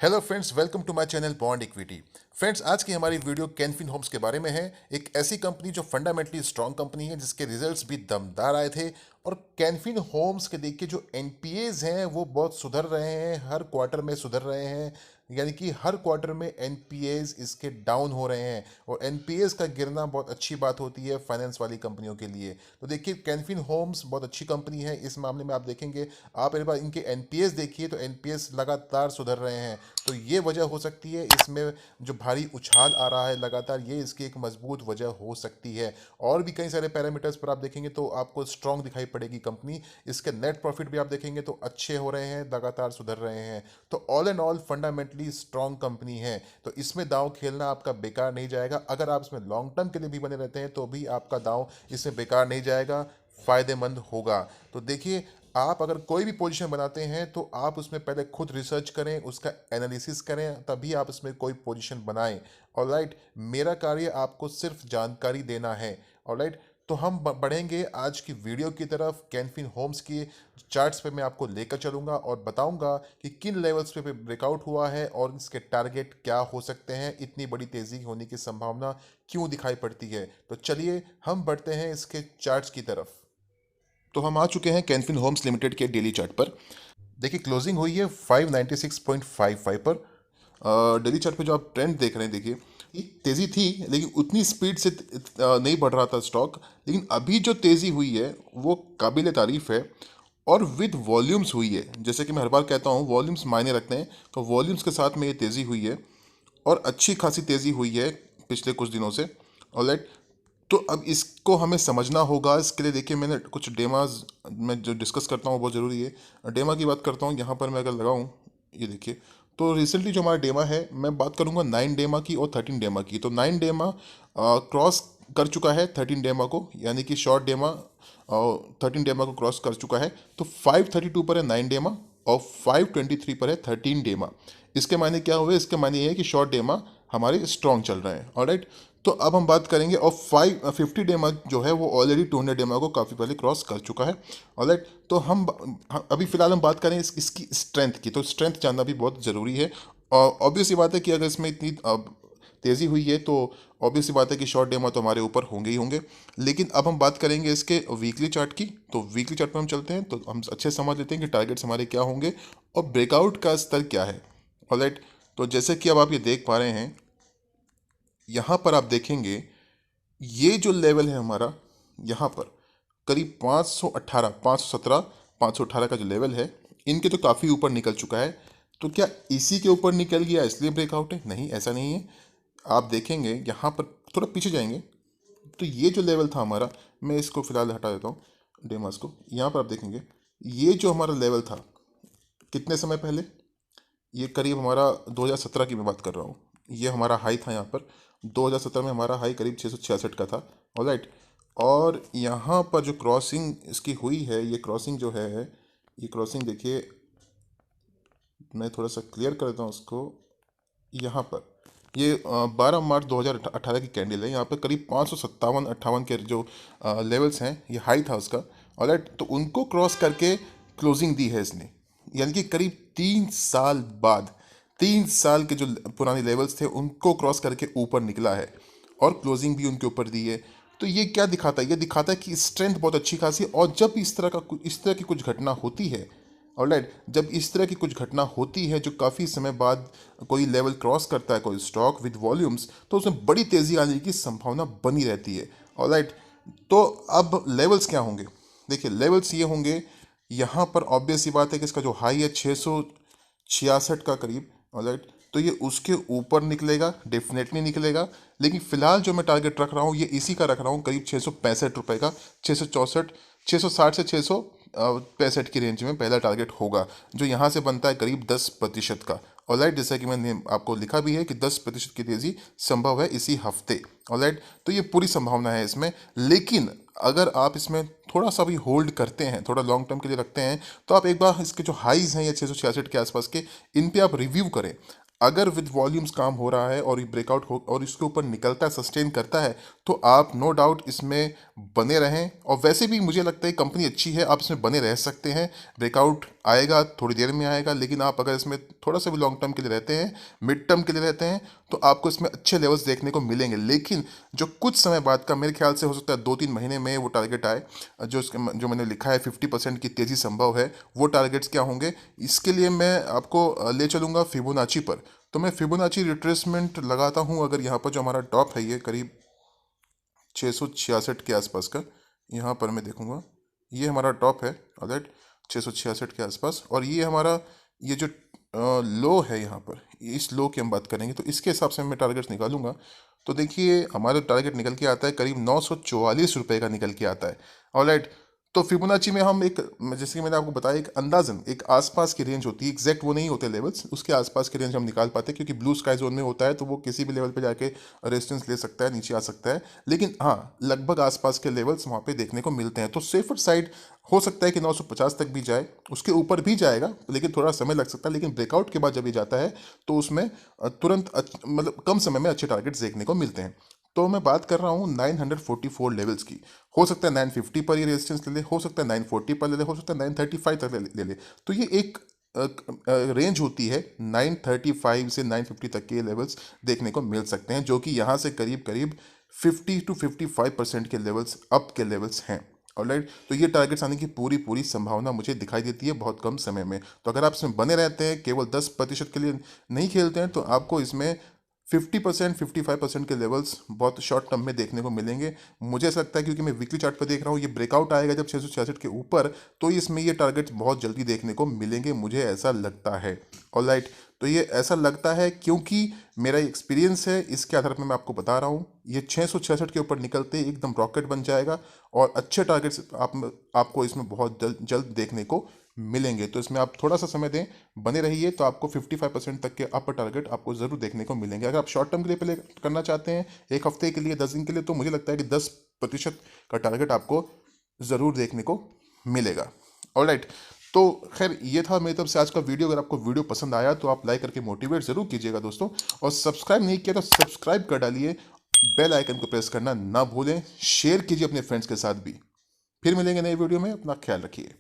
Hello friends, welcome to my channel Bond Equity. Friends, आज की हमारी वीडियो कैनफिन होम्स के बारे में है। एक ऐसी कंपनी जो फंडामेंटली स्ट्रांग कंपनी है, जिसके रिजल्ट्स भी दमदार आए थे। और कैनफिन होम्स के देखिए जो एनपीएज हैं वो बहुत सुधर रहे हैं, हर क्वार्टर में सुधर रहे हैं। यानी कि हर क्वार्टर में एनपीएज इसके डाउन हो रहे हैं, और एनपीएज का गिरना बहुत अच्छी बात होती है फाइनेंस वाली कंपनियों के लिए। तो देखिए कैनफिन होम्स बहुत अच्छी कंपनी है। इस मामले में आप देखेंगे, आप एक बार इनके एनपीएस देखिए तो एनपीएस लगातार सुधर रहे हैं। तो ये वजह हो सकती है, इसमें जो भारी उछाल आ रहा है लगातार, ये इसकी एक मजबूत वजह हो सकती है। और भी कई सारे पैरामीटर्स पर आप देखेंगे तो आपको स्ट्रांग दिखाई पड़ेगी कंपनी। इसके नेट प्रॉफिट भी आप देखेंगे तो अच्छे हो रहे हैं, लगातार सुधर रहे हैं। तो all and all fundamentally strong company है। तो इसमें दांव खेलना आपका बेकार नहीं जाएगा। अगर आप इसमें लॉन्ग टर्म के लिए भी बने रहते हैं तो भी आपका दांव इसमें बेकार नहीं जाएगा, फायदेमंद होगा। तो देखिए, आप अगर कोई भी पोजीशन बनाते हैं तो आप उसमें पहले खुद रिसर्च करें, उसका एनालिसिस करें, तभी आप उसमें कोई पोजीशन बनाएं। ऑलराइट, मेरा कार्य आपको सिर्फ जानकारी देना है। ऑलराइट, तो हम बढ़ेंगे आज की वीडियो की तरफ। कैनफिन होम्स की चार्ट्स पे मैं आपको लेकर चलूंगा और बताऊंगा कि किन लेवल्स पे ब्रेकआउट हुआ है और इसके टारगेट क्या हो सकते हैं, इतनी बड़ी तेजी होने की संभावना क्यों दिखाई पड़ती है। तो चलिए हम बढ़ते हैं इसके चार्ट्स की तरफ। तो हम आ चुके हैं कैनफिन होम्स लिमिटेड के डेली चार्ट पर। देखिए क्लोजिंग हुई है 596.55 पर। डेली चार्ट पे जो आप ट्रेंड देख रहे हैं, देखिए ये तेज़ी थी लेकिन उतनी स्पीड से नहीं बढ़ रहा था स्टॉक। लेकिन अभी जो तेज़ी हुई है वो काबिल तारीफ है, और विद वॉल्यूम्स हुई है। जैसे कि मैं हर बार कहता हूँ, वॉल्यूम्स मायने रखते हैं। तो वॉल्यूम्स के साथ में ये तेज़ी हुई है, और अच्छी खासी तेज़ी हुई है पिछले कुछ दिनों से। ऑलराइट, तो अब इसको हमें समझना होगा। इसके लिए देखिए, मैंने कुछ डेमाज में जो डिस्कस करता हूँ बहुत ज़रूरी है। डेमा की बात करता हूँ, यहाँ पर मैं अगर लगाऊँ, ये देखिए। तो रिसेंटली जो हमारा डेमा है, मैं बात करूँगा 9 डेमा की और 13 डेमा की। तो 9 डेमा क्रॉस कर चुका है 13 डेमा को, यानी कि शॉर्ट डेमा 13 डेमा को क्रॉस कर चुका है। तो 532 पर है 9 डेमा, और 523 पर है 13 डेमा। इसके मायने क्या हुए? इसके मायने ये है कि शॉर्ट डेमा हमारे स्ट्रॉन्ग चल रहे हैं। ऑलराइट, तो अब हम बात करेंगे, और 50 डेमा जो है वो ऑलरेडी 200 डेमा को काफ़ी पहले क्रॉस कर चुका है। ऑलराइट, तो अभी फिलहाल हम बात करें इसकी स्ट्रेंथ की। तो स्ट्रेंथ जानना भी बहुत ज़रूरी है। और ऑब्वियस सी बात है कि अगर इसमें इतनी तेज़ी हुई है तो ऑब्वियस सी बात है कि शॉर्ट डेमा तो हमारे ऊपर होंगे ही होंगे। लेकिन अब हम बात करेंगे इसके वीकली चार्ट की। तो वीकली चार्ट पर हम चलते हैं तो हम अच्छे से समझ लेते हैं कि टारगेट्स हमारे क्या होंगे और ब्रेकआउट का स्तर क्या है। ऑलराइट, तो जैसे कि अब आप ये देख पा रहे हैं, यहाँ पर आप देखेंगे ये जो लेवल है हमारा, यहाँ पर करीब 518, 517, 518 का जो लेवल है, इनके तो काफ़ी ऊपर निकल चुका है। तो क्या इसी के ऊपर निकल गया इसलिए ब्रेकआउट है? नहीं, ऐसा नहीं है। आप देखेंगे यहाँ पर, थोड़ा पीछे जाएंगे तो ये जो लेवल था हमारा, मैं इसको फिलहाल हटा देता हूँ डेमास को। यहाँ पर आप देखेंगे ये जो हमारा लेवल था कितने समय पहले, ये करीब हमारा 2017 की मैं बात कर रहा हूँ। ये हमारा हाई था यहाँ पर। 2017 में हमारा हाई करीब 666 का था। ऑलराइट, और यहाँ पर जो क्रॉसिंग इसकी हुई है, ये क्रॉसिंग जो है, ये क्रॉसिंग देखिए, मैं थोड़ा सा क्लियर कर देता हूँ उसको। यहाँ पर ये 12 मार्च 2018 की कैंडल है। यहाँ पर करीब 557 58 के जो लेवल्स हैं, ये हाई था उसका। ऑलराइट, तो उनको क्रॉस करके क्लोजिंग दी है इसने। यानी कि करीब 3 साल बाद, 3 साल के जो पुराने लेवल्स थे उनको क्रॉस करके ऊपर निकला है, और क्लोजिंग भी उनके ऊपर दी है। तो ये क्या दिखाता है? ये दिखाता है कि स्ट्रेंथ बहुत अच्छी खासी। और जब इस तरह की कुछ घटना होती है, ऑलराइट, जब इस तरह की कुछ घटना होती है जो काफ़ी समय बाद कोई लेवल क्रॉस करता है कोई स्टॉक विद वॉल्यूम्स, तो उसमें बड़ी तेज़ी आने की संभावना बनी रहती है। ऑलराइट, तो अब लेवल्स क्या होंगे? देखिए लेवल्स ये होंगे, यहाँ पर ऑब्वियस सी बात है कि इसका जो हाई है 666 का करीब। ऑलराइट, तो ये उसके ऊपर निकलेगा, डेफिनेटली निकलेगा। लेकिन फिलहाल जो मैं टारगेट रख रहा हूँ, ये इसी का रख रहा हूँ, करीब 665 रुपये का। 664, 660 से 665 की रेंज में पहला टारगेट होगा, जो यहाँ से बनता है करीब 10% का। ऑलराइट, जैसा कि मैंने आपको लिखा भी है कि 10% की तेज़ी संभव है इसी हफ्ते। ऑलराइट, तो ये पूरी संभावना है इसमें। लेकिन अगर आप इसमें थोड़ा सा भी होल्ड करते हैं, थोड़ा लॉन्ग टर्म के लिए रखते हैं, तो आप एक बार इसके जो हाइज हैं या 666 के आसपास के, इन पे आप रिव्यू करें। अगर विद वॉल्यूम्स काम हो रहा है और ये ब्रेकआउट हो और इसके ऊपर निकलता है, सस्टेन करता है, तो आप नो डाउट इसमें बने रहें। और वैसे भी मुझे लगता है कंपनी अच्छी है, आप इसमें बने रह सकते हैं। ब्रेकआउट आएगा, थोड़ी देर में आएगा, लेकिन आप अगर इसमें थोड़ा सा भी लॉन्ग टर्म के लिए रहते हैं, मिड टर्म के लिए रहते हैं, तो आपको इसमें अच्छे लेवल्स देखने को मिलेंगे। लेकिन जो कुछ समय बाद का, मेरे ख्याल से हो सकता है 2-3 महीने में वो टारगेट आए, जो मैंने लिखा है 50% की तेज़ी संभव है, वो टारगेट्स क्या होंगे, इसके लिए मैं आपको ले चलूँगा फिबोनाची पर। तो मैं फिबोनाची रिट्रेसमेंट लगाता हूँ। अगर यहाँ पर जो हमारा टॉप है ये करीब 666 के आसपास का, यहाँ पर मैं देखूंगा, ये हमारा टॉप है ऑलराइट, 666 के आसपास। और ये हमारा ये जो लो है यहाँ पर, इस लो की हम बात करेंगे, तो इसके हिसाब से मैं टारगेट्स निकालूंगा। तो देखिए हमारा टारगेट निकल के आता है करीब 944 रुपये का निकल के आता है ऑलराइट। तो फिबोनाची में हम एक, जैसे कि मैंने आपको बताया, एक अंदाजन एक आसपास की रेंज होती है, एग्जैक्ट वो नहीं होते लेवल्स, उसके आसपास की रेंज हम निकाल पाते हैं, क्योंकि ब्लू स्काई जोन में होता है तो वो किसी भी लेवल पे जाके रेजिस्टेंस ले सकता है, नीचे आ सकता है। लेकिन हाँ, लगभग आसपास के लेवल्स वहाँ पे देखने को मिलते हैं। तो सेफर साइड हो सकता है कि 950 तक भी जाए, उसके ऊपर भी जाएगा, लेकिन थोड़ा समय लग सकता है। लेकिन ब्रेकआउट के बाद जब ये जाता है तो उसमें तुरंत मतलब कम समय में अच्छे टारगेट्स देखने को मिलते हैं। तो मैं बात कर रहा हूँ 944 लेवल्स की। हो सकता है 950 पर ये रेजिस्टेंस ले ले, हो सकता है 940 पर ले ले, हो सकता है 935 तक ले ले। तो ये एक रेंज होती है, 935 से 950 तक के लेवल्स देखने को मिल सकते हैं, जो कि यहाँ से करीब करीब 50-55% के लेवल्स अप के लेवल्स हैं ऑलराइट। तो ये टारगेट्स आने की पूरी पूरी संभावना मुझे दिखाई देती है बहुत कम समय में। तो अगर आप इसमें बने रहते हैं, केवल 10% के लिए नहीं खेलते हैं, तो आपको इसमें 50% 55% के लेवल्स बहुत शॉर्ट टर्म में देखने को मिलेंगे। मुझे ऐसा लगता है, क्योंकि मैं वीकली चार्ट पर देख रहा हूँ, ये ब्रेकआउट आएगा जब 666 के ऊपर, तो इसमें ये टारगेट्स बहुत जल्दी देखने को मिलेंगे, मुझे ऐसा लगता है ऑलराइट। तो ये ऐसा लगता है क्योंकि मेरा एक्सपीरियंस है, इसके आधार पर मैं आपको बता रहा हूँ। ये 666 के ऊपर निकलते ही एकदम रॉकेट बन जाएगा और अच्छे टारगेट्स आपको इसमें बहुत जल्द देखने को मिलेंगे। तो इसमें आप थोड़ा सा समय दें, बने रहिए, तो आपको 55% तक के अपर टारगेट आपको ज़रूर देखने को मिलेंगे। अगर आप शॉर्ट टर्म के लिए प्ले करना चाहते हैं, एक हफ्ते के लिए, 10 दिन के लिए, तो मुझे लगता है कि 10% का टारगेट आपको ज़रूर देखने को मिलेगा ऑलराइट। तो खैर ये था मेरी तरफ से आज का वीडियो। अगर आपको वीडियो पसंद आया तो आप लाइक करके मोटिवेट ज़रूर कीजिएगा दोस्तों, और सब्सक्राइब नहीं किया तो सब्सक्राइब कर डालिए, बेल आइकन को प्रेस करना ना भूलें, शेयर कीजिए अपने फ्रेंड्स के साथ भी। फिर मिलेंगे नए वीडियो में, अपना ख्याल रखिए।